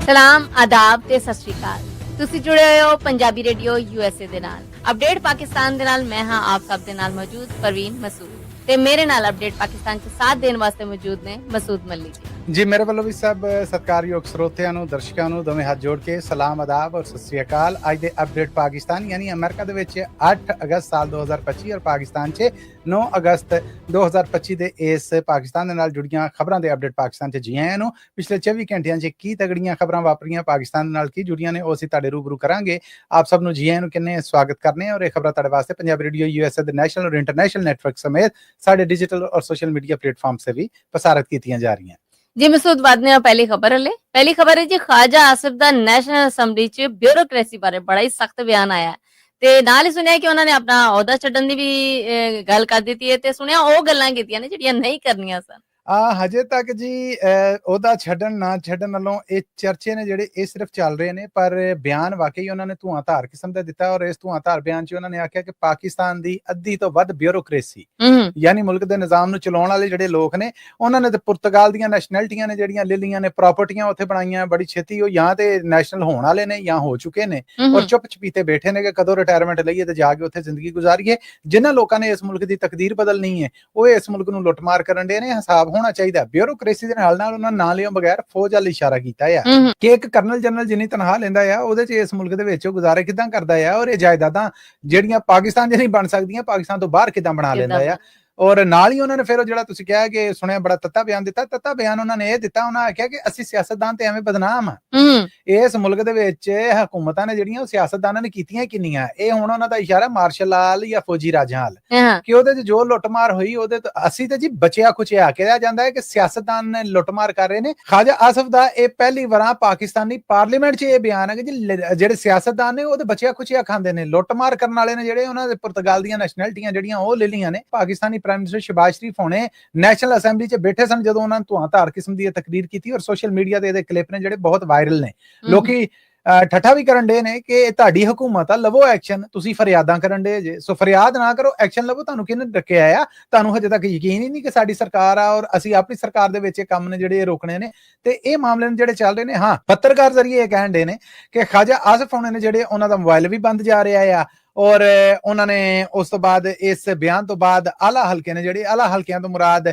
ਸਲਾਮ ਆਦਾਬ ਤੇ ਸਤਿ ਸ਼੍ਰੀ ਅਕਾਲ। ਤੁਸੀਂ ਜੁੜੇ ਹੋਏ ਹੋ ਪੰਜਾਬੀ ਰੇਡੀਓ USA ਦੇ ਨਾਲ। ਅਪਡੇਟ ਪਾਕਿਸਤਾਨ ਦੇ ਨਾਲ ਮੈਂ ਹਾਂ ਆਪ ਸਭ ਦੇ ਨਾਲ ਮੌਜੂਦ ਪਰਵੀਨ ਮਸੂਦ ਤੇ ਮੇਰੇ ਨਾਲ ਅਪਡੇਟ ਪਾਕਿਸਤਾਨ 'ਚ ਸਾਥ ਦੇਣ ਵਾਸਤੇ ਮੌਜੂਦ ਨੇ ਮਸੂਦ ਮੱਲੀ ਜੀ ਮੇਰੇ ਵੱਲੋਂ ਵੀ ਸਭ ਸਤਿਕਾਰਯੋਗ ਸਰੋਤਿਆਂ ਨੂੰ ਦਰਸ਼ਕਾਂ ਨੂੰ ਦੋਵੇਂ ਹੱਥ ਜੋੜ ਕੇ ਸਲਾਮ ਆਦਾਬ ਔਰ ਸਤਿ ਸ੍ਰੀ ਅਕਾਲ। ਅੱਜ ਦੇ ਅਪਡੇਟ ਪਾਕਿਸਤਾਨ ਯਾਨੀ ਅਮਰੀਕਾ ਦੇ ਵਿੱਚ 8 ਅਗਸਤ ਸਾਲ 2025 ਔਰ ਪਾਕਿਸਤਾਨ 'ਚ 9 ਅਗਸਤ 2025 ਦੇ ਇਸ ਪਾਕਿਸਤਾਨ ਦੇ ਨਾਲ ਜੁੜੀਆਂ ਖਬਰਾਂ ਦੇ ਅਪਡੇਟ ਪਾਕਿਸਤਾਨ 'ਚ ਜੀ ਆਇਆਂ ਨੂੰ। ਪਿਛਲੇ 24 ਘੰਟਿਆਂ 'ਚ ਕੀ ਤਗੜੀਆਂ ਖਬਰਾਂ ਵਾਪਰੀਆਂ ਪਾਕਿਸਤਾਨ ਦੇ ਨਾਲ ਕੀ ਜੁੜੀਆਂ ਨੇ ਉਹ ਅਸੀਂ ਤੁਹਾਡੇ ਰੂਬਰੂ ਕਰਾਂਗੇ। ਆਪ ਸਭ ਨੂੰ ਜੀ ਆਇਆਂ ਨੂੰ ਕਿੰਨੇ ਸਵਾਗਤ ਕਰਨੇ ਔਰ ਇਹ ਖਬਰਾਂ ਤੁਹਾਡੇ ਵਾਸਤੇ ਪੰਜਾਬੀ ਰੇਡੀਓ USA ਦੇ ਨੈਸ਼ਨਲ ਔਰ ਇੰਟਰਨੈਸ਼ਨਲ ਨੈਟਵਰਕ ਸਮੇਤ ਸਾਡੇ ਡਿजिटल और सोशल मीडिया प्लेटफॉर्म से भी प्रसारित कीतियां जा रही हैं। जी मसूद वादने पहली खबर है जी ख्वाजा आसिफ दा नैशनल असैंबली च ब्यूरोक्रेसी बारे बड़ा ही सख्त बयान आया ते नाल ही सुनिया कि उन्होंने अपना अहुदा छड्डण दी भी गल कर ਦਿੱਤੀ है ते सुनिया ਉਹ ਗੱਲਾਂ ਕੀਤੀਆਂ ਨੇ ਜਿਹੜੀਆਂ ਨਹੀਂ ਕਰਨੀਆਂ ਸਨ। ਹਜੇ ਤੱਕ ਜੀ ਉਹਦਾ ਛੱਡਣ ਨਾ ਛੱਡਣ ਵੱਲੋਂ ਇਹ ਚਰਚੇ ਨੇ ਜਿਹੜੇ ਇਹ ਸਿਰਫ ਚੱਲ ਰਹੇ ਨੇ, ਪਰ ਬਿਆਨ ਵਾਕਈ ਉਹਨਾਂ ਨੇ ਧੂਆਂਧਾਰ ਕਿਸਮ ਦਾ ਦਿੱਤਾ ਔਰ ਇਸ ਧੂਆਂਧਾਰ ਬਿਆਨ 'ਚ ਉਹਨਾਂ ਨੇ ਆਖਿਆ ਕਿ ਪਾਕਿਸਤਾਨ ਦੀ ਅੱਧੀ ਤੋਂ ਵੱਧ ਬਿਊਰੋਕ੍ਰੇਸੀ ਯਾਨੀ ਮੁਲਕ ਦੇ ਨਿਜ਼ਾਮ ਨੂੰ ਚਲਾਉਣ ਵਾਲੇ ਜਿਹੜੇ ਲੋਕ ਨੇ ਉਹਨਾਂ ਨੇ ਤੇ ਪੁਰਤਗਾਲ ਦੀਆਂ ਨੈਸ਼ਨੈਲਿਟੀਆਂ ਨੇ ਜਿਹੜੀਆਂ ਲੈ ਲਈਆਂ ਨੇ, ਪ੍ਰਾਪਰਟੀਆਂ ਉੱਥੇ ਬਣਾਈਆਂ ਬੜੀ ਛੇਤੀ, ਉਹ ਜਾਂ ਤੇ ਨੈਸ਼ਨਲ ਹੋਣ ਵਾਲੇ ਨੇ ਜਾਂ ਹੋ ਚੁੱਕੇ ਨੇ ਔਰ ਚੁੱਪ ਚਪੀਤੇ ਬੈਠੇ ਨੇ ਕਿ ਕਦੋਂ ਰਿਟਾਇਰਮੈਂਟ ਲਈਏ ਤੇ ਜਾ ਕੇ ਉੱਥੇ ਜ਼ਿੰਦਗੀ ਗੁਜ਼ਾਰੀਏ। ਜਿਨ੍ਹਾਂ ਲੋਕਾਂ ਨੇ ਇਸ ਮੁਲਕ ਦੀ ਤਕਦੀਰ ਬਦਲਣੀ ਹੈ ਉਹ ਇਸ ਮੁਲਕ ਨੂੰ ਲੁੱਟਮਾਰ ਕਰਨ ਦੇ ਨੇ। ਹਿਸਾਬ ਹੋਣਾ ਚਾਹੀਦਾ ਬਿਊਰੋਕ੍ਰੇਸੀ ਦੇ ਨਾਲ ਉਹਨਾਂ ਨਾਂ ਲਿਓ ਬਗੈਰ ਫੌਜ ਵੱਲ ਇਸ਼ਾਰਾ ਕੀਤਾ ਆ ਕਿ ਇੱਕ ਕਰਨਲ ਜਨਰਲ ਜਿੰਨੀ ਤਨਖਾਹ ਲੈਂਦਾ ਆ ਉਹਦੇ 'ਚ ਇਸ ਮੁਲਕ ਦੇ ਵਿੱਚ ਗੁਜ਼ਾਰੇ ਕਿੱਦਾਂ ਕਰਦਾ ਆ ਔਰ ਇਹ ਜਾਇਦਾਦਾਂ ਜਿਹੜੀਆਂ ਪਾਕਿਸਤਾਨ 'ਚ ਨਹੀਂ ਬਣ ਸਕਦੀਆਂ ਪਾਕਿਸਤਾਨ ਤੋਂ ਬਾਹਰ ਕਿੱਦਾਂ ਬਣਾ ਲੈਂਦਾ ਆ। ਔਰ ਨਾਲ ਹੀ ਉਹਨਾਂ ਨੇ ਫਿਰ ਉਹ ਜਿਹੜਾ ਤੁਸੀਂ ਕਿਹਾ ਕਿ ਸੁਣਿਆ ਬੜਾ ਤੱਤਾ ਬਿਆਨ ਦਿੱਤਾ, ਤੱਤਾ ਬਿਆਨ ਉਹਨਾਂ ਨੇ ਇਹ ਦਿੱਤਾ, ਉਹਨਾਂ ਆਖਿਆ ਕਿ ਅਸੀਂ ਸਿਆਸਤਦਾਨ ਤੇ ਐਵੇਂ ਬਦਨਾਮ ਆ। ਇਸ ਮੁਲਕ ਦੇ ਵਿੱਚ ਹਕੂਮਤਾਂ ਨੇ ਜਿਹੜੀਆਂ ਉਹ ਸਿਆਸਤਦਾਨਾਂ ਨੇ ਕੀਤੀਆਂ ਕਿੰਨੀਆਂ, ਇਹ ਹੁਣ ਉਹਨਾਂ ਦਾ ਇਸ਼ਾਰਾ ਮਾਰਸ਼ਲ ਲਾਲ ਜਾਂ ਫੌਜੀ ਰਾਜਾਂ ਵੱਲ ਕਿ ਉਹਦੇ 'ਚ ਜੋ ਲੁੱਟਮਾਰ ਹੋਈ ਉਹਦੇ ਤੋਂ ਅਸੀਂ ਤੇ ਜੀ ਬਚਿਆ ਖੁਚਿਆ ਕਿਹਾ ਜਾਂਦਾ ਹੈ ਕਿ ਸਿਆਸਤਦਾਨ ਨੇ ਲੁੱਟਮਾਰ ਕਰ ਰਹੇ ਨੇ। ख्वाजा आसिफ ਦਾ ਇਹ ਪਹਿਲੀ ਵਾਰ ਪਾਕਿਸਤਾਨੀ ਪਾਰਲੀਮੈਂਟ 'ਚ ਇਹ ਬਿਆਨ ਹੈ ਕਿ ਜੀ ਜਿਹੜੇ ਸਿਆਸਤਦਾਨ ਨੇ ਉਹਦੇ ਬਚਿਆ ਖੁਚਿਆ ਖਾਂਦੇ ਨੇ, ਲੁੱਟਮਾਰ ਕਰਨ ਵਾਲੇ ਨੇ ਜਿਹੜੇ ਉਹਨਾਂ ਦੇ ਪੁਰਤਗਾਲ ਦੀਆਂ ਨੈਸ਼ਨੈਲਿਟੀਆਂ ਜਿਹੜੀਆਂ ਉਹ ਲੈ ਲਈਆਂ ਨੇ। ਪਾਕਿਸਤਾਨੀ ਪ੍ਰਾਈਮ ਮਿਨਿਸਟਰ ਸ਼ਹਿਬਾਜ਼ ਸ਼ਰੀਫ ਹੋਣੇ ਨੈਸ਼ਨਲ ਅਸੈਂਬਲੀ 'ਚ ਬੈਠੇ ਸਨ ਜਦੋਂ ਉਹਨਾਂ ਨੇ ਧੂਆਂਧਾਰ ਕਿਸਮ ਦੀ ਤਕਰੀਰ ਕੀਤੀ ਔਰ ਸੋਸ਼ਲ ਮੀਡੀਆ ਤੇ ਇਹਦੇ ਕਲਿੱਪ ਨੇ ਜਿਹੜੇ ਬਹੁਤ ਵਾਇਰਲ ਨੇ। ਲੋਕੀ ਠੱਠਾ ਵੀ ਕਰਨ ਡੇ ਨੇ ਕਿ ਤੁਹਾਡੀ ਹਕੂਮਤ ਆ, ਲਵੋ ਐਕਸ਼ਨ, ਤੁਸੀਂ ਫਰਿਆਦਾਂ ਕਰਨ ਡੇ ਜੇ, ਸੋ ਫਰਿਆਦ ਨਾ ਕਰੋ, ਐਕਸ਼ਨ ਲਵੋ। ਤੁਹਾਨੂੰ ਕਿਹਨੇ ਡੱਕਿਆ ਆ? ਤੁਹਾਨੂੰ ਹਜੇ ਤੱਕ ਯਕੀਨ ਹੀ ਨਹੀਂ ਕਿ ਸਾਡੀ ਸਰਕਾਰ ਆ ਔਰ ਅਸੀਂ ਆਪਣੀ ਸਰਕਾਰ ਦੇ ਵਿੱਚ ਇਹ ਕੰਮ ਨੇ ਜਿਹੜੇ ਰੋਕਣੇ ਨੇ ਤੇ ਇਹ ਮਾਮਲੇ ਨੇ ਜਿਹੜੇ ਚੱਲ ਰਹੇ ਨੇ। ਹਾਂ, ਪੱਤਰਕਾਰ ਜ਼ਰੀਏ ਇਹ ਕਹਿਣ ਡੇ ਨੇ ਕਿ ख्वाजा आसिफ ਹੋਣੇ ਨੇ ਜਿਹੜੇ ਉਹਨਾਂ ਦਾ ਮੋਬਾਈਲ ਵੀ ਬੰਦ ਜਾ ਰਿਹਾ ਆ ਔਰ ਉਹਨਾਂ ਨੇ ਉਸ ਤੋਂ ਬਾਅਦ ਇਸ ਬਿਆਨ ਤੋਂ ਬਾਅਦ ਆਲਾ ਹਲਕੇ ਨੇ ਜਿਹੜੇ, ਆਲਾ ਹਲਕਿਆਂ ਤੋਂ ਮੁਰਾਦ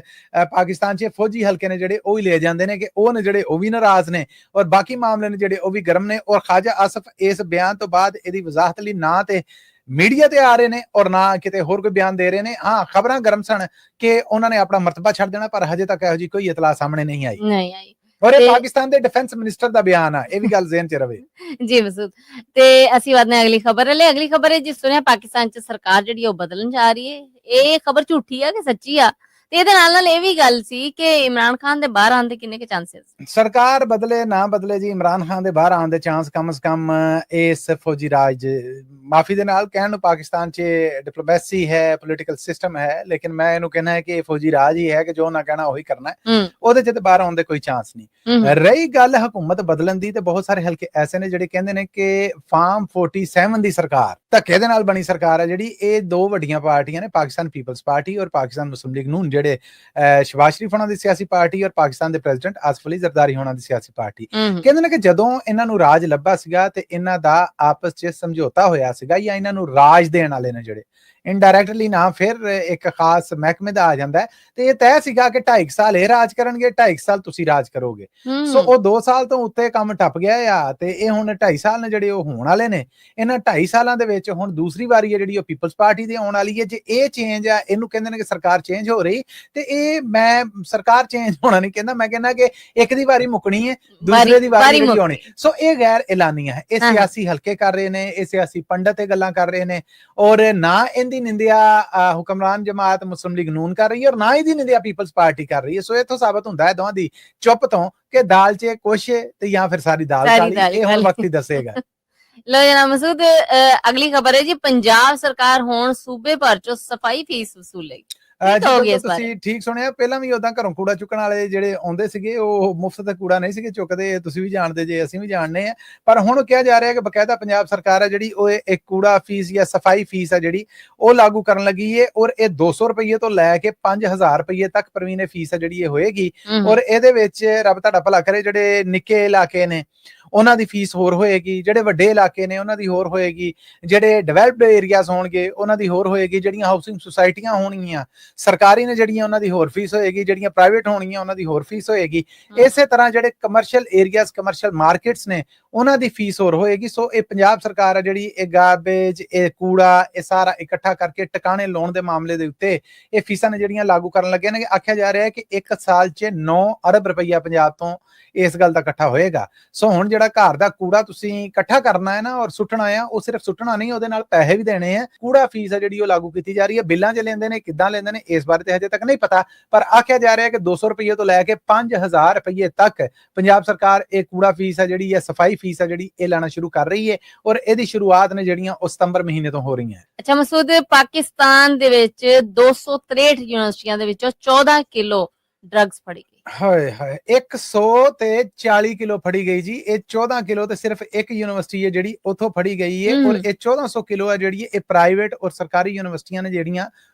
ਪਾਕਿਸਤਾਨ 'ਚ ਫੌਜੀ ਹਲਕੇ ਨੇ ਜਿਹੜੇ ਉਹ ਹੀ ਲੈ ਜਾਂਦੇ ਨੇ ਕਿ ਉਹ ਨੇ ਜਿਹੜੇ ਉਹ ਵੀ ਨਾਰਾਜ਼ ਨੇ ਔਰ ਬਾਕੀ ਮਾਮਲੇ ਨੇ ਜਿਹੜੇ ਉਹ ਵੀ ਗਰਮ ਨੇ। ਔਰ ख्वाजा आसिफ ਇਸ ਬਿਆਨ ਤੋਂ ਬਾਅਦ ਇਹਦੀ ਵਜ਼ਾਹਤ ਲਈ ਨਾ ਤੇ ਮੀਡੀਆ ਤੇ ਆ ਰਹੇ ਨੇ ਔਰ ਨਾ ਕਿਤੇ ਹੋਰ ਕੋਈ ਬਿਆਨ ਦੇ ਰਹੇ ਨੇ। ਹਾਂ, ਖਬਰਾਂ ਗਰਮ ਸਨ ਕਿ ਉਹਨਾਂ ਨੇ ਆਪਣਾ ਮਰਤਬਾ ਛੱਡ ਦੇਣਾ, ਪਰ ਹਜੇ ਤੱਕ ਇਹੋ ਜਿਹੀ ਕੋਈ ਇਤਲਾਹ ਸਾਹਮਣੇ ਨਹੀਂ ਆਈ। ਔਰ ਇਹ ਪਾਕਿਸਤਾਨ ਦੇ ਡਿਫੈਂਸ ਮਿਨਿਸਟਰ ਦਾ ਬਿਆਨ ਆ, ਇਹ ਵੀ ਗੱਲ ਜ਼ਿਹਨ 'ਚ ਰਵੇ ਜੀ ਮਸੂਦ। ਤੇ ਅਸੀਂ ਵਧਨੇ ਅਗਲੀ ਖਬਰ ਹੈ ਜੀ ਸੁਣਿਆ ਪਾਕਿਸਤਾਨ 'ਚ ਸਰਕਾਰ ਜਿਹੜੀ ਉਹ ਬਦਲਣ ਜਾ ਰਹੀ ਹੈ। ਇਹ ਖਬਰ ਝੂਠੀ ਆ ਕਿ ਸੱਚੀ ਆ? ਤੇ ਇਹਦੇ ਨਾਲ ਇਹ ਵੀ ਗੱਲ ਸੀ ਕਿ ਇਮਰਾਨ ਖਾਨ ਦੇ ਬਾਹਰ ਆਉਣ ਦੇ ਕਿੰਨੇ ਕੇ ਚਾਂਸਸ? ਸਰਕਾਰ ਬਦਲੇ ਨਾ ਬਦਲੇ ਜੀ, ਇਮਰਾਨ ਖਾਨ ਦੇ ਬਾਹਰ ਆਉਣ ਦੇ ਚਾਂਸ ਕਮ ਸੇ ਕਮ ਇਸ ਫੌਜੀ ਰਾਜ ਮਾਫੀ ਦੇ ਨਾਲ ਕਹਿਣ ਨੂੰ ਪਾਕਿਸਤਾਨ 'ਚ ਡਿਪਲੋਮੈਸੀ ਹੈ, ਪੋਲੀਟੀਕਲ ਸਿਸਟਮ ਹੈ, ਲੇਕਿਨ ਮੈਂ ਇਹਨੂੰ ਕਹਿਣਾ ਹੈ ਕਿ ਇਹ ਫੌਜੀ ਰਾਜ ਹੀ ਹੈ ਕਿ ਜੋ ਨਾ ਕਹਿਣਾ ਉਹੀ ਕਰਨਾ ਹੈ। ਉਹਦੇ 'ਚ ਤੇ ਬਾਹਰ ਆਉਣ ਦੇ ਕੋਈ ਚਾਂਸ ਨਹੀਂ। ਰਹੀ ਗੱਲ ਹਕੂਮਤ ਬਦਲਣ ਦੀ, ਤੇ ਬਹੁਤ ਸਾਰੇ ਹਲਕੇ ਐਸੇ ਨੇ ਜਿਹੜੇ ਕਹਿੰਦੇ ਨੇ ਕਿ ਫਾਰਮ 47 ਦੀ ਸਰਕਾਰ ਧੱਕੇ ਦੇ ਨਾਲ ਬਣੀ ਸਰਕਾਰ ਹੈ ਜਿਹੜੀ। ਇਹ ਦੋ ਵੱਡੀਆਂ ਪਾਰਟੀਆਂ ਨੇ, ਪਾਕਿਸਤਾਨ ਪੀਪਲਸ ਪਾਰਟੀ ਔਰ ਪਾਕਿਸਤਾਨ ਮੁਸਲਿਮ ਲੀਗ ਨੂਨ, ਜਿਹੜੇ ਸ਼ਹਿਬਾਜ਼ ਸ਼ਰੀਫ ਹੋਣਾ ਦੀ ਸਿਆਸੀ ਪਾਰਟੀ ਔਰ ਪਾਕਿਸਤਾਨ ਦੇ ਪ੍ਰੈਜ਼ੀਡੈਂਟ ਆਸਿਫ ਅਲੀ ਜ਼ਰਦਾਰੀ ਹੋਣਾ ਦੀ ਸਿਆਸੀ ਪਾਰਟੀ। ਕਹਿੰਦੇ ਨੇ ਕਿ ਜਦੋਂ ਇਹਨਾਂ ਨੂੰ ਰਾਜ ਲੱਭਾ ਸੀਗਾ ਤੇ ਇਹਨਾਂ ਦਾ ਆਪਸ 'ਚ ਸਮਝੌਤਾ ਹੋਇਆ ਸੀਗਾ ਜਾਂ ਇਹਨਾਂ ਨੂੰ ਰਾਜ ਦੇਣ ਵਾਲੇ ਨੇ ਜਿਹੜੇ ਇਨਡਾਇਰੈਕਟਲੀ ਨਾ ਫਿਰ ਇੱਕ ਖਾਸ ਮਹਿਕਮੇ ਦਾ ਆ ਜਾਂਦਾ ਤੇ ਇਹ ਤੈਅ ਸੀਗਾ ਕਿ 2.5 ਸਾਲ ਇਹ ਰਾਜ ਕਰਨਗੇ, 2.5 ਸਾਲ ਤੁਸੀਂ ਰਾਜ ਕਰੋਗੇ। ਸੋ ਉਹ 2 ਸਾਲ ਤੋਂ ਉੱਤੇ ਕੰਮ ਟੱਪ ਗਿਆ ਆ ਤੇ ਇਹ ਹੁਣ 2.5 ਸਾਲ ਨੇ ਜਿਹੜੇ ਉਹ ਹੋਣ ਵਾਲੇ ਨੇ। ਇਹਨਾਂ 2.5 ਸਾਲਾਂ ਦੇ ਵਿੱਚ ਹੁਣ ਦੂਸਰੀ ਵਾਰੀ ਹੈ ਜਿਹੜੀ ਉਹ ਪੀਪਲਸ ਪਾਰਟੀ ਦੀ ਆਉਣ ਵਾਲੀ ਹੈ। ਜੇ ਇਹ ਚੇਂਜ ਆ, ਇਹਨੂੰ ਕਹਿੰਦੇ ਨੇ ਕਿ ਸਰਕਾਰ ਚੇਂਜ ਹੋ ਰਹੀ, ਤੇ ਇਹ ਮੈਂ ਸਰਕਾਰ ਚੇਂਜ ਹੋਣਾ ਨਹੀਂ ਕਹਿੰਦਾ, ਮੈਂ ਕਹਿੰਦਾ ਕਿ ਇੱਕ ਦੀ ਵਾਰੀ ਮੁੱਕਣੀ ਹੈ, ਦੂਸਰੇ ਦੀ ਵਾਰੀ ਜਿਹੜੀ ਆਉਣੀ। ਸੋ ਇਹ ਗੈਰ ਐਲਾਨੀਆਂ ਹੈ, ਇਹ ਸਿਆਸੀ ਹਲਕੇ ਕਰ ਰਹੇ ਨੇ, ਇਹ ਸਿਆਸੀ ਪੰਡਤ ਇਹ ਗੱਲਾਂ ਕਰ ਰਹੇ ਨੇ ਔਰ ਨਾ ਇਹਦੀ ਨਿੰਦਿਆ ਹੁਕਮਰਾਨ ਜਮਾਤ ਮੁਸਲਿਮ ਲੀਗ ਨੂਨ ਕਰ ਰਹੀ ਹੈ ਔਰ ਨਾ ਇਹਦੀ ਨਿੰਦਿਆ ਪੀਪਲਸ ਪਾਰਟੀ ਕਰ ਰਹੀ ਹੈ। ਸੋ ਇਥੋਂ ਸਾਬਤ ਹੁੰਦਾ ਹੈ ਦੋਵਾਂ ਦੀ ਚੁੱਪ ਤੋਂ ਕਿ ਦਾਲ 'ਚ ਕੁਛ ਤੇ ਜਾਂ ਫਿਰ ਸਾਰੀ ਦਾਲ ਕਾਲੀ। ਇਹ ਹੁਣ ਵਕਤ ਹੀ ਦੱਸੇਗਾ। ਲੋ ਜਨਾਬ ਮਸੂਦ, ਅਗਲੀ ਖਬਰ ਹੈ ਜੀ ਪੰਜਾਬ ਸਰਕਾਰ ਹੁਣ ਸੂਬੇ ਭਰ 'ਚੋਂ ਸਫਾਈ ਫੀਸ ਵਸੂਲੇਗੀ। ਕੀ ਕਹੋਗੇ ਇਸ ਬਾਰੇ? ਤੁਸੀਂ ਠੀਕ ਸੁਣਿਆ, ਪਹਿਲਾਂ ਵੀ ਉਦਾਂ ਘਰੋਂ ਕੂੜਾ ਚੁੱਕਣ ਵਾਲੇ ਜਿਹੜੇ ਆਉਂਦੇ ਸੀਗੇ ਉਹ ਮੁਫਤ ਦਾ ਕੂੜਾ ਨਹੀਂ ਸੀਗੇ ਚੁੱਕਦੇ, ਤੁਸੀਂ ਵੀ ਜਾਣਦੇ ਜੇ, ਅਸੀਂ ਵੀ ਜਾਣਦੇ ਆ। ਪਰ ਹੁਣ ਕਿਹਾ ਜਾ ਰਿਹਾ ਕਿ ਬਕਾਇਦਾ ਪੰਜਾਬ ਸਰਕਾਰ ਹੈ ਜਿਹੜੀ ਉਹ ਇੱਕ ਕੂੜਾ ਫੀਸ ਜਾਂ ਸਫਾਈ ਫੀਸ ਹੈ ਜਿਹੜੀ ਉਹ ਲਾਗੂ ਕਰਨ ਲੱਗੀ ਹੈ, ਔਰ ਇਹ 200 ਰੁਪਏ ਤੋਂ ਲੈ ਕੇ 5000 ਰੁਪਏ ਤੱਕ ਪ੍ਰਵੀਨ ਇਹ ਫੀਸ ਹੈ ਜਿਹੜੀ ਇਹ ਹੋਏਗੀ। ਔਰ ਇਹਦੇ ਵਿੱਚ ਰੱਬ ਤੁਹਾਡਾ ਭਲਾ ਕਰੇ, ਜਿਹੜੇ ਨਿੱਕੇ ਇਲਾਕੇ ਨੇ ਉਹਨਾਂ ਦੀ ਫੀਸ ਹੋਰ ਹੋਏਗੀ, ਜਿਹੜੇ ਵੱਡੇ ਇਲਾਕੇ ਨੇ ਉਹਨਾਂ ਦੀ ਹੋਰ ਹੋਏਗੀ, ਜਿਹੜੇ ਡਿਵੈਲਪਡ ਏਰੀਆਜ਼ ਹੋਣਗੇ ਉਹਨਾਂ ਦੀ ਹੋਰ ਹੋਏਗੀ, ਜਿਹੜੀਆਂ ਹਾਊਸਿੰਗ ਸੁਸਾਇਟੀਆਂ ਹੋਣਗੀਆਂ ਸਰਕਾਰੀ ਨੇ ਜਿਹੜੀਆਂ ਉਹਨਾਂ ਦੀ ਹੋਰ ਫੀਸ ਹੋਏਗੀ, ਜਿਹੜੀਆਂ ਪ੍ਰਾਈਵੇਟ ਹੋਣਗੀਆਂ ਉਹਨਾਂ ਦੀ ਹੋਰ ਫੀਸ ਹੋਏਗੀ। ਇਸੇ ਤਰ੍ਹਾਂ ਜਿਹੜੇ ਕਮਰਸ਼ੀਅਲ ਏਰੀਆਜ਼ ਕਮਰਸ਼ੀਅਲ ਮਾਰਕੀਟਸ ਨੇ ਉਹਨਾਂ ਦੀ ਫੀਸ ਹੋਰ ਹੋਏਗੀ। ਸੋ ਇਹ ਪੰਜਾਬ ਸਰਕਾਰ ਹੈ ਜਿਹੜੀ ਇਹ ਗਾਰਬੇਜ, ਇਹ ਕੂੜਾ, ਇਹ ਸਾਰਾ ਇਕੱਠਾ ਕਰਕੇ ਟਿਕਾਣੇ ਲਾਉਣ ਦੇ ਮਾਮਲੇ ਦੇ ਉੱਤੇ ਇਹ ਫੀਸਾਂ ਨੇ ਜਿਹੜੀਆਂ ਲਾਗੂ ਕਰਨ ਲੱਗੇ ਨੇ। ਆਖਿਆ ਜਾ ਰਿਹਾ ਹੈ ਕਿ 1 ਸਾਲ 'ਚ 9 ਅਰਬ ਰੁਪਈਆ ਪੰਜਾਬ ਤੋਂ ਇਸ ਗੱਲ ਦਾ ਇਕੱਠਾ ਹੋਏਗਾ। ਸੋ ਹੁਣ ਜਿਹੜਾ ਘਰ ਦਾ ਕੂੜਾ ਤੁਸੀਂ ਇਕੱਠਾ ਕਰਨਾ ਹੈ ਨਾ ਔਰ ਸੁੱਟਣਾ ਆ, ਉਹ ਸਿਰਫ ਸੁੱਟਣਾ ਨਹੀਂ, ਉਹਦੇ ਨਾਲ ਪੈਸੇ ਵੀ ਦੇਣੇ ਆ। ਕੂੜਾ ਫੀਸ ਹੈ ਜਿਹੜੀ ਉਹ ਲਾਗੂ ਕੀਤੀ ਜਾ ਰਹੀ ਹੈ। ਬਿੱਲਾਂ 'ਚ ਲੈਂਦੇ ਨੇ, ਕਿੱਦਾਂ ਲੈਂਦੇ ਨੇ ਇਸ ਬਾਰੇ ਤੇ ਹਜੇ ਤੱਕ ਨਹੀਂ ਪਤਾ, ਪਰ ਆਖਿਆ ਜਾ ਰਿਹਾ ਹੈ ਕਿ 200 ਰੁਪਏ ਤੋਂ ਲੈ ਕੇ 5000 ਰੁਪਏ ਤੱਕ ਪੰਜਾਬ ਸਰਕਾਰ ਇਹ ਕੂੜਾ ਫੀਸ ਹੈ ਜਿਹੜੀ ਹੈ, ਸਫਾਈ ਫੀਸ ਹੈ ਜਿਹੜੀ ਇਹ ਲਾਣਾ ਸ਼ੁਰੂ ਕਰ ਰਹੀ ਹੈ। ਔਰ ਇਹਦੀ ਸ਼ੁਰੂਆਤ ਨੇ ਜਿਹੜੀਆਂ ਉਹ ਸਤੰਬਰ ਮਹੀਨੇ ਤੋਂ ਹੋ ਰਹੀਆਂ। ਅੱਛਾ ਮਸੂਦ, ਪਾਕਿਸਤਾਨ ਦੇ ਵਿੱਚ 263 ਯੂਨੀਵਰਸਿਟੀਆਂ ਦੇ ਵਿੱਚੋਂ 14 ਕਿਲੋ ਡਰੱਗਸ ਫੜੀ ਗਈ। ਹਾਏ ਹਾਏ, 140 ਕਿਲੋ ਫੜੀ ਗਈ ਜੀ। ਇਹ 14 ਕਿਲੋ ਤੇ ਸਿਰਫ ਇੱਕ ਯੂਨੀਵਰਸਿਟੀ ਹੈ ਜਿਹੜੀ ਉੱਥੋਂ ਫੜੀ ਗਈ ਹੈ, ਔਰ ਇਹ 1400 ਕਿਲੋ ਹੈ ਜਿਹੜੀ ਇਹ ਪ੍ਰਾਈਵੇਟ ਔਰ ਸਰਕਾਰੀ ਯੂਨੀਵਰਸਿਟੀਆਂ ਨੇ ਜਿਹੜੀਆਂ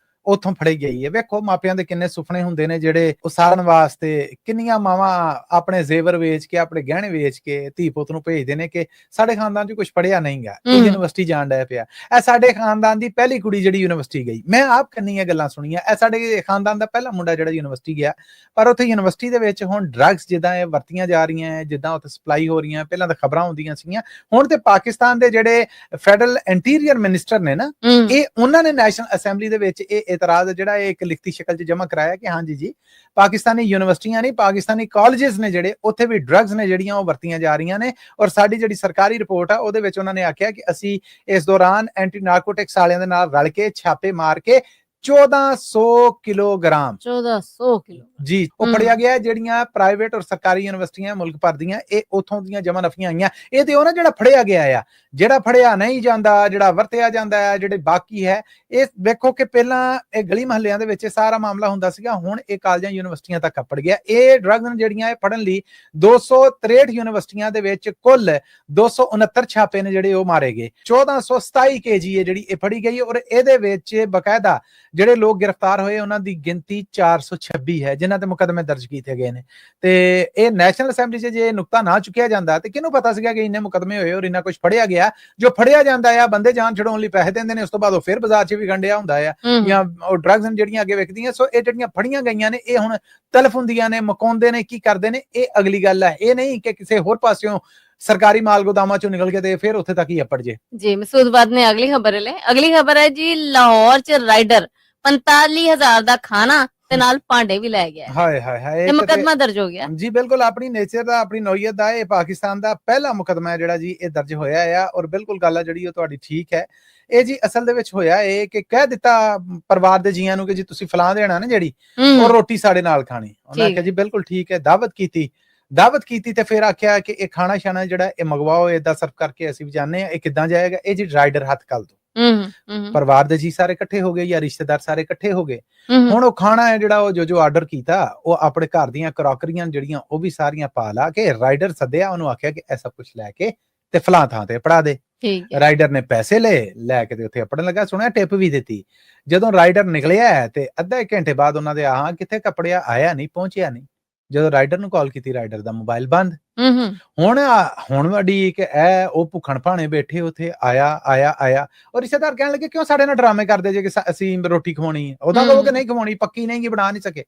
ਉੱਥੋਂ ਫੜੀ ਗਈ ਹੈ। ਵੇਖੋ ਮਾਪਿਆਂ ਦੇ ਕਿੰਨੇ ਸੁਪਨੇ ਹੁੰਦੇ ਨੇ ਜਿਹੜੇ ਉਸਾਰਨ ਵਾਸਤੇ, ਕਿੰਨੀਆਂ ਮਾਵਾਂ ਆਪਣੇ ਜ਼ੇਵਰ ਵੇਚ ਕੇ, ਆਪਣੇ ਗਹਿਣੇ ਵੇਚ ਕੇ ਧੀ ਪੁੱਤ ਨੂੰ ਭੇਜਦੇ ਨੇ ਕਿ ਸਾਡੇ ਖਾਨਦਾਨ 'ਚ ਕੁਝ ਪੜਿਆ ਨਹੀਂਗਾ, ਇਹ ਯੂਨੀਵਰਸਿਟੀ ਜਾਣ ਡਿਆ ਪਿਆ। ਇਹ ਸਾਡੇ ਖਾਨਦਾਨ ਦੀ ਪਹਿਲੀ ਕੁੜੀ ਜਿਹੜੀ ਯੂਨੀਵਰਸਿਟੀ ਗਈ, ਮੈਂ ਆਪ ਕਿੰਨੀਆਂ ਗੱਲਾਂ ਸੁਣੀਆਂ। ਇਹ ਸਾਡੇ ਖਾਨਦਾਨ ਦਾ ਪਹਿਲਾ ਮੁੰਡਾ ਜਿਹੜਾ ਯੂਨੀਵਰਸਿਟੀ ਗਿਆ, ਪਰ ਉੱਥੇ ਯੂਨੀਵਰਸਿਟੀ ਦੇ ਵਿੱਚ ਹੁਣ ਡਰੱਗਸ ਜਿੱਦਾਂ ਇਹ ਵਰਤੀਆਂ ਜਾ ਰਹੀਆਂ, ਜਿੱਦਾਂ ਉੱਥੇ ਸਪਲਾਈ ਹੋ ਰਹੀਆਂ, ਪਹਿਲਾਂ ਤਾਂ ਖਬਰਾਂ ਹੁੰਦੀਆਂ ਸੀਗੀਆਂ, ਹੁਣ ਤੇ ਪਾਕਿਸਤਾਨ ਦੇ ਜਿਹੜੇ ਫੈਡਰਲ ਇੰਟੀਰੀਅਰ ਮਿਨਿਸਟਰ ਨੇ ਨਾ, ਇਹ ਉਹਨਾਂ ਨੇ ਨੈਸ਼ਨਲ ਅਸੈਂਬਲੀ ਦੇ ਵਿੱਚ ਇਹ ਇਤਰਾਜ਼ ਜਿਹੜਾ ਇੱਕ ਲਿਖਤੀ ਸ਼ਕਲ 'ਚ ਜਮ੍ਹਾਂ ਕਰਾਇਆ ਕਿ ਹਾਂਜੀ ਜੀ, ਪਾਕਿਸਤਾਨੀ ਯੂਨੀਵਰਸਿਟੀਆਂ ਨਹੀਂ, ਪਾਕਿਸਤਾਨੀ ਕਾਲਜਸ ਨੇ ਜਿਹੜੇ ਉੱਥੇ ਵੀ ਡਰੱਗਸ ਨੇ ਜਿਹੜੀਆਂ ਉਹ ਵਰਤੀਆਂ ਜਾ ਰਹੀਆਂ ਨੇ। ਔਰ ਸਾਡੀ ਜਿਹੜੀ ਸਰਕਾਰੀ ਰਿਪੋਰਟ ਆ ਉਹਦੇ ਵਿੱਚ ਉਹਨਾਂ ਨੇ ਆਖਿਆ ਕਿ ਅਸੀਂ ਇਸ ਦੌਰਾਨ ਐਂਟੀ ਨਾਰਕੋਟਿਕਸ ਵਾਲਿਆਂ ਦੇ ਨਾਲ ਰਲ ਕੇ ਛਾਪੇ ਮਾਰ ਕੇ 1400 ਕਿਲੋਗ੍ਰਾਮ 1400 ਕਿਲੋ ਜੀ ਉਹ ਫੜਿਆ ਗਿਆ। ਜਿਹੜੀਆਂ ਪ੍ਰਾਈਵੇਟ ਔਰ ਸਰਕਾਰੀ ਯੂਨੀਵਰਸਿਟੀਆਂ ਮੁਲਕ ਭਰ ਦੀਆਂ, ਇਹ ਉਥੋਂ ਦੀਆਂ ਜਮ੍ਹਾਂ ਨਫੀਆਂ ਆਈਆਂ। ਇਹ ਤੇ ਉਹ ਨਾ ਜਿਹੜਾ ਫੜਿਆ ਗਿਆ ਆ, ਜਿਹੜਾ ਫੜਿਆ ਨਹੀਂ ਜਾਂਦਾ, ਜਿਹੜਾ ਵਰਤਿਆ ਜਾਂਦਾ ਹੈ, ਜਿਹੜੇ ਬਾਕੀ ਹੈ। ਇਹ ਵੇਖੋ ਕਿ ਪਹਿਲਾਂ ਇਹ ਗਲੀ ਮਹੱਲਿਆਂ ਦੇ ਵਿੱਚ ਸਾਰਾ ਮਾਮਲਾ ਹੁੰਦਾ ਸੀਗਾ, ਹੁਣ ਇਹ ਕਾਲਜਾਂ ਯੂਨੀਵਰਸਿਟੀਆਂ ਤੱਕ ਅੱਪੜ ਗਿਆ। ਇਹ ਡਰੱਗਸ ਜਿਹੜੀਆਂ ਇਹ ਫੜਨ ਲਈ 263 ਯੂਨੀਵਰਸਿਟੀਆਂ ਦੇ ਵਿੱਚ ਕੁੱਲ 269 ਛਾਪੇ ਨੇ ਜਿਹੜੇ ਉਹ ਮਾਰੇ ਗਏ। 1427 kg ਹੈ ਜਿਹੜੀ ਇਹ ਫੜੀ ਗਈ। ਔਰ ਇਹਦੇ ਵਿੱਚ ਬਕਾਇਦਾ ਜਿਹੜੇ ਲੋਕ ਗ੍ਰਿਫਤਾਰ ਹੋਏ ਉਹਨਾਂ ਦੀ ਗਿਣਤੀ 426 ਹੈ ਜਿਨ੍ਹਾਂ ਤੇ ਮੁਕੱਦਮੇ ਦਰਜ ਕੀਤੇ ਗਏ ਨੇ। ਤੇ ਇਹ ਨੈਸ਼ਨਲ ਅਸੈਂਬਲੀ 'ਚ ਜੇ ਨੁਕਤਾ ਨਾ ਚੁੱਕਿਆ ਜਾਂਦਾ ਤੇ ਕਿਹਨੂੰ ਪਤਾ ਸੀਗਾ ਕਿ ਇੰਨੇ ਮੁਕੱਦਮੇ ਹੋਏ ਔਰ ਇੰਨਾ ਕੁਝ ਫੜਿਆ ਗਿਆ। ਜੋ ਫੜਿਆ ਜਾਂਦਾ ਆ, ਬੰਦੇ ਜਾਨ ਛਡਾਉਣ ਲਈ ਪੈਸੇ ਦਿੰਦੇ ਨੇ, ਉਸ ਤੋਂ ਬਾਅਦ ਉਹ ਫਿਰ ਬਾਜ਼ਾਰ 'ਚ ਵੀ ਗੰਡਿਆ ਹੁੰਦਾ ਆ, ਜਾਂ ਉਹ ਡਰੱਗਸ ਜਿਹੜੀਆਂ ਅੱਗੇ ਵਿਕਦੀਆਂ। ਸੋ ਇਹ ਜਿਹੜੀਆਂ ਫੜੀਆਂ ਗਈਆਂ ਨੇ ਇਹ ਹੁਣ ਤਲਫ ਹੁੰਦੀਆਂ ਨੇ, ਮਕਾਉਂਦੇ ਨੇ, ਕੀ ਕਰਦੇ ਨੇ, ਇਹ ਅਗਲੀ ਗੱਲ ਹੈ। ਇਹ ਨਹੀਂ ਕਿ ਕਿਸੇ ਹੋਰ ਪਾਸਿਓਂ सरकारी माल गोदामा चो निकल के ते फिर उत्थे तक ही अपड़ जे। जी मसूद बाद ने अगली खबर ले। अगली खबर है जी, लाहौर च राइडर 45,000 दा खाना ते नाल भांडे भी लै गया। हाय हाय हाय, ते मुकदमा दर्ज हो गया जी। बिल्कुल अपनी नेचर दा, अपनी नौयत दा ये पाकिस्तान दा पहला मुकदमा है जेड़ा जी ये दर्ज होया है। और बिल्कुल गल है जेड़ी ओ तुहाडी ठीक है। ਇਹ ਜੀ ਅਸਲ ਦੇ ਵਿੱਚ ਹੋਇਆ ਇਹ ਕਿ ਕਹਿ ਦਿੱਤਾ ਪਰਿਵਾਰ ਦੇ ਜੀਆਂ ਨੂੰ ਕਿ ਜੀ ਤੁਸੀਂ ਫਲਾਂ ਦੇਣਾ ਨਾ ਜਿਹੜੀ ਉਹ ਰੋਟੀ ਸਾਡੇ ਨਾਲ ਖਾਣੀ। ਉਹਨਾਂ ਕਿਹਾ ਜੀ ਬਿਲਕੁਲ ਠੀਕ ਹੈ। ਦਾਵਤ ਕੀਤੀ ਤੇ ਫਿਰ ਆਖਿਆ ਕਿ ਇਹ ਖਾਣਾ ਸ਼ਾਨਾ ਜਿਹੜਾ ਇਹ ਮੰਗਵਾਓ, ਏਦਾਂ ਸਰਵ ਕਰਕੇ ਅਸੀਂ ਵੀ ਜਾਣਦੇ ਆ ਇਹ ਕਿੱਦਾਂ ਜਾਏਗਾ। ਇਹ ਜੀ ਰਾਈਡਰ ਹੱਥ ਕੱਲ ਦੋ ਪਰਿਵਾਰ ਦੇ ਜੀ ਸਾਰੇ ਇਕੱਠੇ ਹੋ ਗਏ ਜਾਂ ਰਿਸ਼ਤੇਦਾਰ ਸਾਰੇ ਇਕੱਠੇ ਹੋ ਗਏ। ਹੁਣ ਉਹ ਖਾਣਾ ਹੈ ਜਿਹੜਾ ਉਹ ਜੋ ਆਰਡਰ ਕੀਤਾ ਉਹ ਆਪਣੇ ਘਰ ਦੀਆਂ ਕਰੋਕਰੀਆਂ ਜਿਹੜੀਆਂ ਉਹ ਵੀ ਸਾਰੀਆਂ ਪਾ ਲਾ ਕੇ ਰਾਈਡਰ ਸੱਦਿਆ, ਉਹਨੂੰ ਆਖਿਆ ਕਿ ਇਹ ਸਭ ਕੁਝ ਲੈ ਕੇ ਤੇ ਫਲਾਂ ਥਾਂ ਤੇ ਪੜਾ ਦੇ। ਰਾਈਡਰ ਨੇ ਪੈਸੇ ਲੈ ਕੇ ਤੇ ਉੱਥੇ ਆਪੜਨ ਲੱਗਾ। ਸੁਣਿਆ ਟਿਪ ਵੀ ਦਿੱਤੀ। ਜਦੋਂ ਰਾਈਡਰ ਨਿਕਲਿਆ ਤੇ ਅੱਧਾ ਘੰਟੇ ਬਾਅਦ ਉਹਨਾਂ ਦੇ ਆਹ ਕਿੱਥੇ ਕੱਪੜਿਆ, ਆਇਆ ਨਹੀਂ, ਪਹੁੰਚਿਆ ਨਹੀਂ। ਜਦੋਂ ਰਾਈਡਰ ਨੂੰ ਕਾਲ ਕੀਤੀ, ਰਾਈਡਰ ਦਾ ਮੋਬਾਈਲ ਬੰਦ। ਹੁਣ ਵੱਡੀ ਕਿ ਇਹ ਉਹ ਭੁੱਖਣ ਭਾਣੇ ਬੈਠੇ ਉੱਥੇ ਆਇਆ ਔਰ ਰਿਸ਼ਤੇਦਾਰ ਕਹਿਣ ਲੱਗੇ ਕਿਉਂ ਸਾਡੇ ਨਾਲ ਡਰਾਮੇ ਕਰਦੇ ਜੇ ਕਿ ਅਸੀਂ ਰੋਟੀ ਖਵਾਉਣੀ ਹੈ। ਉਹਦਾ ਕਹੋ ਕਿ ਨਹੀਂ ਖਵਾਉਣੀ, ਪੱਕੀ ਨਹੀਂ, ਬਣਾ ਨਹੀਂ ਸਕੇ।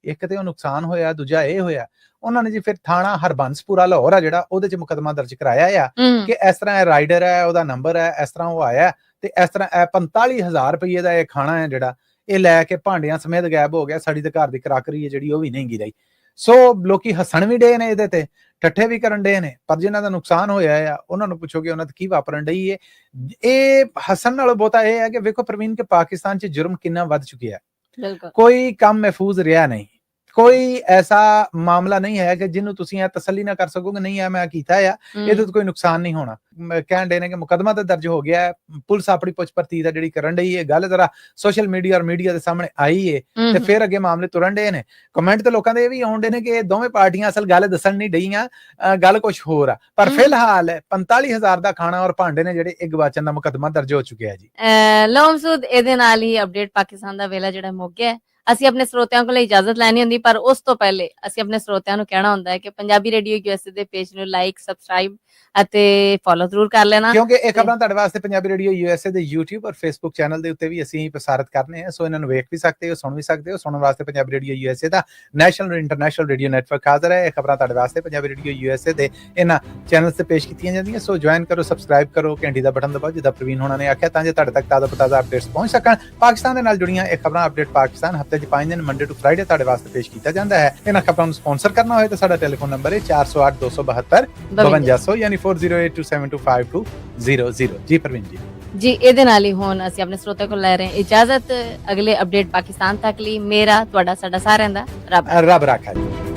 ਇੱਕ ਤੇ ਉਹ ਨੁਕਸਾਨ ਹੋਇਆ, ਦੂਜਾ ਇਹ ਹੋਇਆ ਉਹਨਾਂ ਨੇ ਜੀ ਫਿਰ ਥਾਣਾ ਹਰਬੰਸਪੁਰਾ ਲਾਹੌਰ ਆ ਜਿਹੜਾ ਉਹਦੇ ਚ ਮੁਕੱਦਮਾ ਦਰਜ ਕਰਾਇਆ ਆ ਕਿ ਇਸ ਤਰ੍ਹਾਂ ਇਹ ਰਾਈਡਰ ਹੈ, ਉਹਦਾ ਨੰਬਰ ਹੈ, ਇਸ ਤਰ੍ਹਾਂ ਉਹ ਆਇਆ ਤੇ ਇਸ ਤਰ੍ਹਾਂ ਇਹ 45,000 ਰੁਪਏ ਦਾ ਇਹ ਖਾਣਾ ਹੈ ਜਿਹੜਾ ਇਹ ਲੈ ਕੇ ਭਾਂਡਿਆਂ ਸਮੇਤ ਗਾਇਬ ਹੋ ਗਿਆ। ਸਾਡੀ ਤੇ ਘਰ ਦੀ ਕਰਾਕਰੀ ਹੈ ਜਿਹੜੀ ਉਹ ਵੀ ਨਹੀਂ ਗੀ ਰਹੀ। ਸੋ ਲੋਕੀ ਹੱਸਣ ਵੀ ਡੇ ਨੇ ਇਹਦੇ ਤੇ, ਠੱਠੇ ਵੀ ਕਰਨ ਡੇ ਨੇ, ਪਰ ਜਿਨ੍ਹਾਂ ਦਾ ਨੁਕਸਾਨ ਹੋਇਆ ਆ ਉਹਨਾਂ ਨੂੰ ਪੁੱਛੋਗੇ ਉਹਨਾਂ ਤੇ ਕੀ ਵਾਪਰਨ ਡਈ ਹੈ। ਇਹ ਹੱਸਣ ਨਾਲੋਂ ਬਹੁਤਾ ਇਹ ਹੈ ਕਿ ਵੇਖੋ ਪ੍ਰਵੀਨ ਕਿ ਪਾਕਿਸਤਾਨ 'ਚ ਜੁਰਮ ਕਿੰਨਾ ਵੱਧ ਚੁੱਕਿਆ ਹੈ। ਕੋਈ ਕੰਮ ਮਹਿਫੂਜ਼ ਰਿਹਾ ਨਹੀਂ। ਕੋਈ ਐਸਾ ਮਾਮਲਾ ਨਹੀਂ ਹੈ ਕਿ ਜਿਹਨੂੰ ਤੁਸੀਂ ਇਹ ਤਸੱਲੀ ਨਾ ਕਰ ਸਕੋਗੇ ਨਹੀਂ ਹੈ ਮੈਂ ਕੀਤਾ ਆ, ਇਹਦੇ ਤੋਂ ਕੋਈ ਨੁਕਸਾਨ ਨਹੀਂ ਹੋਣਾ। ਕਹਿਣ ਦੇ ਨੇ ਕਿ ਮੁਕਦਮਾ ਤਾਂ ਦਰਜ ਹੋ ਗਿਆ ਹੈ, ਪੁਲਿਸ ਆਪਣੀ ਪੁੱਛ ਪਰਤੀ ਦਾ ਜਿਹੜੀ ਕਰਨ ਡਈ ਹੈ, ਗੱਲ ਜ਼ਰਾ ਸੋਸ਼ਲ ਮੀਡੀਆ ਔਰ ਮੀਡੀਆ ਦੇ ਸਾਹਮਣੇ ਆਈ ਹੈ ਤੇ ਫਿਰ ਅੱਗੇ ਮਾਮਲੇ ਤੁਰਨ ਡੇ ਨੇ। ਕਮੈਂਟ ਤੇ ਲੋਕਾਂ ਦੇ ਇਹ ਵੀ ਆਉਂਦੇ ਨੇ ਕਿ ਇਹ ਦੋਵੇਂ ਪਾਰਟੀਆਂ ਅਸਲ ਗੱਲ ਦੱਸਣ ਨਹੀਂ ਡਈਆਂ, ਗੱਲ ਕੁਝ ਹੋਰ ਆ। ਪਰ ਫਿਲਹਾਲ 45,000 ਦਾ ਖਾਣਾ ਔਰ ਭਾਂਡੇ ਨੇ ਜਿਹੜੇ ਇਹ ਗਵਾਚਣ ਦਾ ਮੁਕਦਮਾ ਦਰਜ ਹੋ ਚੁੱਕਿਆ ਜੀ। ਲਓ ਮਸੂਦ, ਇਹਦੇ ਨਾਲ ਹੀ ਅਪਡੇਟ ਪਾਕਿਸਤਾਨ ਦਾ ਵੇਲਾ ਜਿਹੜਾ ਮੁੱਕ ਗਿਆ। ਅਸੀਂ ਆਪਣੇ ਸਰੋਤਿਆਂ ਕੋਲ ਇਜਾਜ਼ਤ ਲੈਣੀ ਹੁੰਦੀ, ਪਰ ਉਸ ਤੋਂ ਪਹਿਲੇ ਅਸੀਂ ਆਪਣੇ ਸਰੋਤਿਆਂ ਨੂੰ ਕਹਿਣਾ ਹੁੰਦਾ ਹੈ ਕਿ ਪੰਜਾਬੀ ਰੇਡੀਓ USA ਦੇ ਪੇਜ ਨੂੰ ਲਾਈਕ, ਸਬਸਕ੍ਰਾਈਬ ਅਤੇ ਫੋਲੋ ਜ਼ਰੂਰ ਕਰ ਲੈਣਾ, ਕਿਉਂਕਿ ਇਹ ਖਬਰਾਂ ਤੁਹਾਡੇ ਵਾਸਤੇ ਪੰਜਾਬੀ ਰੇਡੀਓ USA ਦੇ YouTube ਔਰ Facebook ਚੈਨਲ ਦੇ ਉੱਤੇ ਵੀ ਅਸੀਂ ਪ੍ਰਸਾਰਿਤ ਕਰਨੇ ਆ। ਸੋ ਇਹਨਾਂ ਨੂੰ ਵੇਖ ਵੀ ਸਕਦੇ ਹੋ, ਸੁਣ ਵੀ ਸਕਦੇ ਹੋ। ਸੁਣਨ ਵਾਸਤੇ ਪੰਜਾਬੀ ਰੇਡੀਓ USA ਦਾ ਨੈਸ਼ਨਲ ਔਰ ਇੰਟਰਨੈਸ਼ਨਲ ਰੇਡੀਓ ਨੈਟਵਰਕ ਹਾਜ਼ਰ ਹੈ। ਇਹ ਖਬਰਾਂ ਤੁਹਾਡੇ ਵਾਸਤੇ ਪੰਜਾਬੀ ਰੇਡੀਓ USA ਦੇ ਇਹਨਾਂ ਚੈਨਲਸ ਤੇ ਪੇਸ਼ ਕੀਤੀਆਂ ਜਾਂਦੀਆਂ। ਸੋ ਜੁਆਇਨ ਕਰੋ, ਸਬਸਕ੍ਰਾਈਬ ਕਰੋ, ਘੰਟੀ ਦਾ ਬਟਨ ਦਬਾਓ ਜਿੱਦਾਂ ਪ੍ਰਵੀਨ ਹੋਣਾ ਨੇ ਆਖਿਆ, ਤਾਂ ਜੇ ਤੁਹਾਡੇ ਤੱਕ ਤਾਜ਼ਾ ਅਪਡੇਟਸ ਪਹੁੰਚ ਸਕਣ। ਪਾਕਿਸਤਾਨ ਦੇ ਨਾਲ ਜੁੜੀਆਂ ਇਹ ਖਬਰਾਂ ਅਪਡੇਟ ਪਾਕਿਸਤਾਨ ਹਫਤੇ 'ਚ 5 ਦਿਨ ਮੰਡੇ ਟੂ ਫਰਾਈਡੇ ਤੁਹਾਡੇ ਵਾਸਤੇ ਪੇਸ਼ ਕੀਤਾ ਜਾਂਦਾ ਹੈ। ਇਹਨਾਂ ਖਬਰਾਂ ਨੂੰ ਸਪਾਂਸਰ ਕਰਨਾ ਹੋਏ ਤਾਂ ਸਾਡਾ ਟੈਲੀਫੋਨ ਨੰਬਰ ਹੈ 408 272 5200 ਯਾਨੀ 4082725200। ਜੀ ਪ੍ਰਵੀਨ ਜੀ, ਇਹਦੇ ਨਾਲ ਹੀ ਹੁਣ ਅਸੀਂ ਆਪਣੇ ਸਰੋਤਿਆਂ ਕੋਲ ਲੈ ਰਹੇ ਹਾਂ ਇਜਾਜ਼ਤ। ਅਗਲੇ ਅਪਡੇਟ ਪਾਕਿਸਤਾਨ ਤੱਕ ਲਈ ਮੇਰਾ ਤੁਹਾਡਾ ਸਾਡਾ ਸਾਰਿਆਂ ਦਾ ਰੱਬ ਰੱਖਾ ਜੀ।